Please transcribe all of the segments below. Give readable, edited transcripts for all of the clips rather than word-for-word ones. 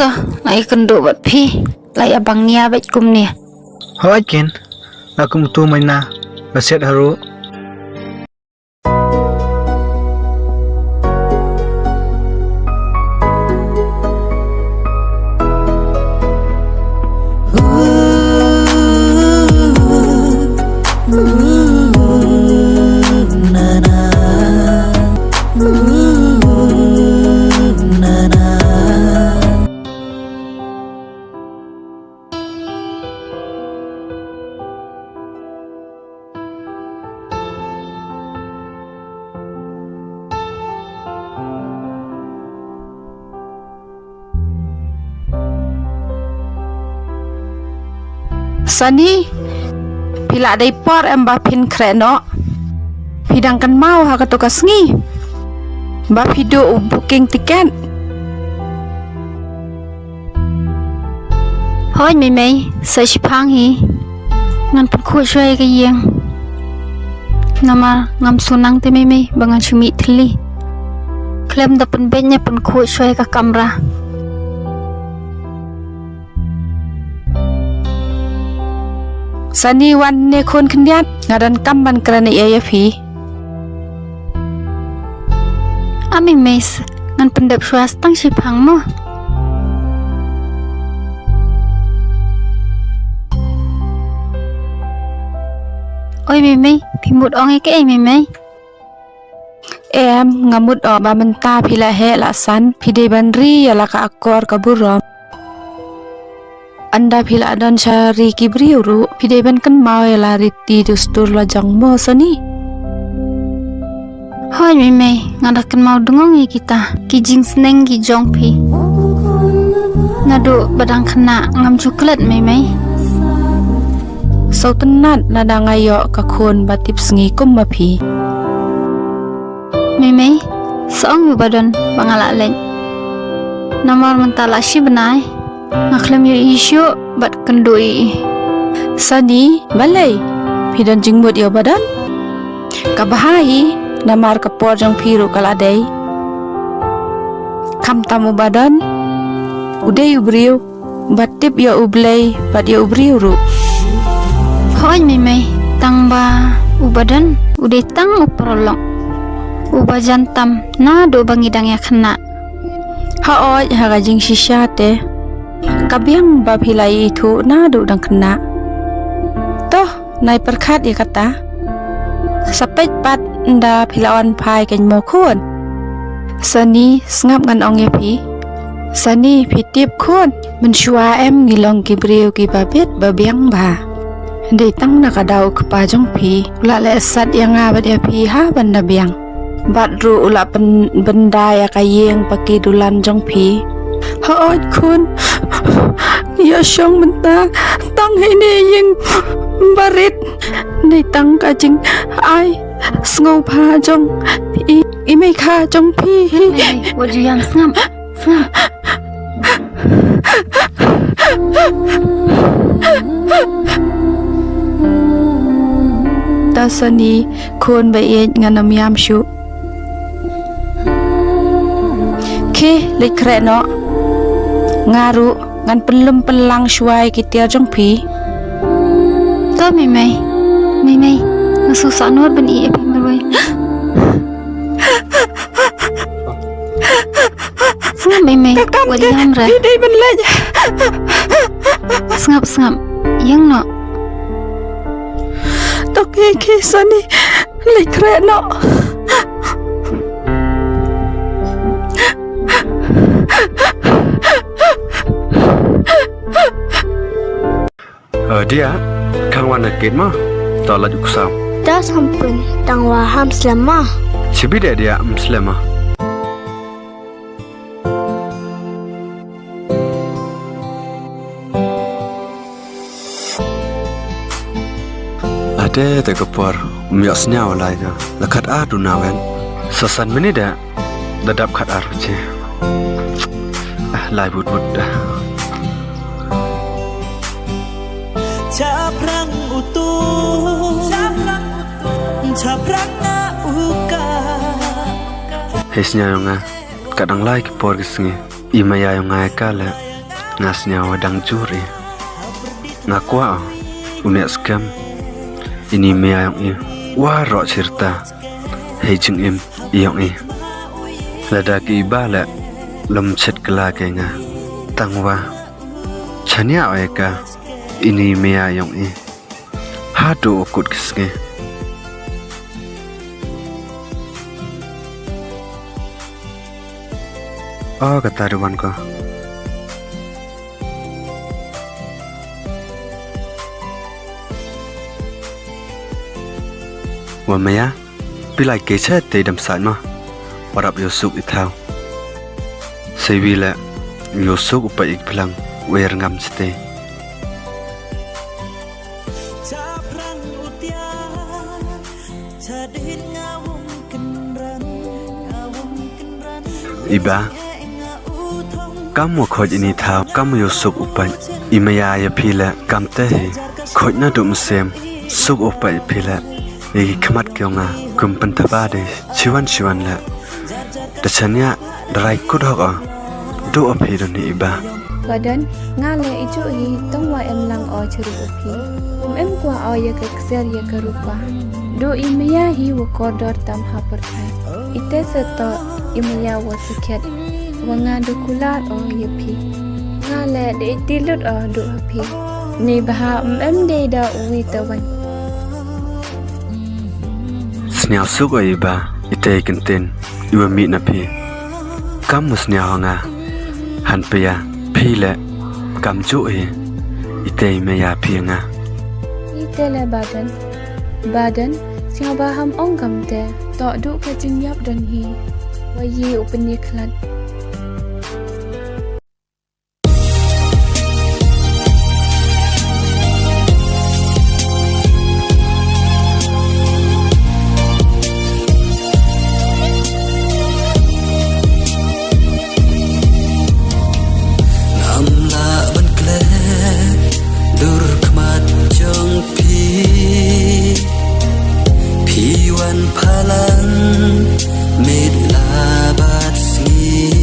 Toh, lai kendo bat phi, lai abang nia bat kum nia. Hoi ken, aku mutu maina, baset haru. Sani, pila dai por em ba pin kreno. Pidang kan mau ha katokas ngi. Ba pido booking tiket. Hoi mei mei, sai pang hi. Ngan pen khu shwe ka yeng. Ngama ngam sunang te mei mei bangan chumi thli. Klem da pen benya pen khu shwe ka kamera. Sani wan ne khon khniat ngadan kamban krani ya phi. Ami mes ngan pendep swas tang si phang mo. Oi mei phi mut ong ke ai mei. Em ngamut o ba menta phi la he la san phi de ban ri ya la ka akor ka burom. Anda pila dan syari kibriuru pideban kan mau la riti dustur la jang mo sani. Hoi mei ngadak kan mau dengong kita ki jing seneng ki jong pi. Ngadu badang kena ngam coklat mei. Sau tenat nada ngayo ka khon batip sengi kum ma pi. Mei seong yu badan bangala len. Nomor mentala si benai. Ngaklam yu isu bat kendui. Sani balai pidan jingmut yo badan kabahai namar kapor jang piru kaladai kam tamu badan uday ubriu batip yo ublay bat yo ubriu ru. Hoi mei tang ba ubadan uday tang uprolong uba jantam na do bangidang ya kena haoj hagajing sisyate kabiang babhilai itu na do dang kena toh nai perkhat ya kata sapet pat nda philawan phai kan mo khon sani ngap ngan ong ya phi sani phitip khon men shua em ngilong ki breu ki babet babiang ba de tang na kadau kpa jong phi la le sat yang nga ba de phi ha banda biang bat ru ula benda ya kayeng paki dulan jong phi ha khun ya syong menta tang ini yang barit nei tang ka jing ai ngau pha jong i mai kha jong phi waju yang ngam tasani khon ba e nganam yam shu ke lekreno ngaru ngan pelem pelang shuai kitia jong pi to mei ngasusah nur ben i epi meroi sngap mei wadi hamra dei ben lej sngap yang no to ke sani lekre no dia kang wana ket ma ta la juk sam ta sampun tang waham selama chibi dia selama ada te kapor miosnya walai ga lakat a dunawen sasan menida dadap khat arche lai but dah Caprang utuh caprang uka hesnya yonga kadang lai ki por gisngi imaya yonga kala ngasnya wadang juri ngakwa unek skam ini mea yang warok cerita hei jeng im iong ladaki iba lem chet kela kenga tangwa chania eka ini mea yang hadu okut kiske oh kata dewan ko wa maya pilai ke chat te dam sai ma warap yosuk ithau sevila yosuk upai ikplang wer ngam ste Caprang utian Jadit ngawung kenran iba kamu khoj ini thau kamu yosuk upai imaya ya phila kamte khoj na dum sem suk upai phila egi khamat kyonga kumpan tabade chiwan la dachanya darai kudhok do aphiron ni iba Badan ngale ijo hi tong wa em lang o churu upi em kwa o ya ke kser ya ke rupa do imya hi wo kodor tam ha perthai ite seto imya wo siket wanga do kulat o ya pi ngale de tilut o do api ni baha em de da uwi tawan snyao suk iba ite kenten iwa mi na phi kam musnyao nga han pe ya phi le kam chu ite me ya phi nga ite le badan siapa ham ong kamte to du ka jingyap dan hi wa yi upni khlat Palan mid labat sgi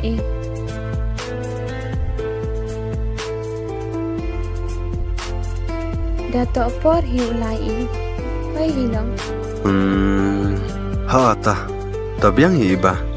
e. Dato por hiu lai e. Pai hilang. Ha ata. Tabiang iba.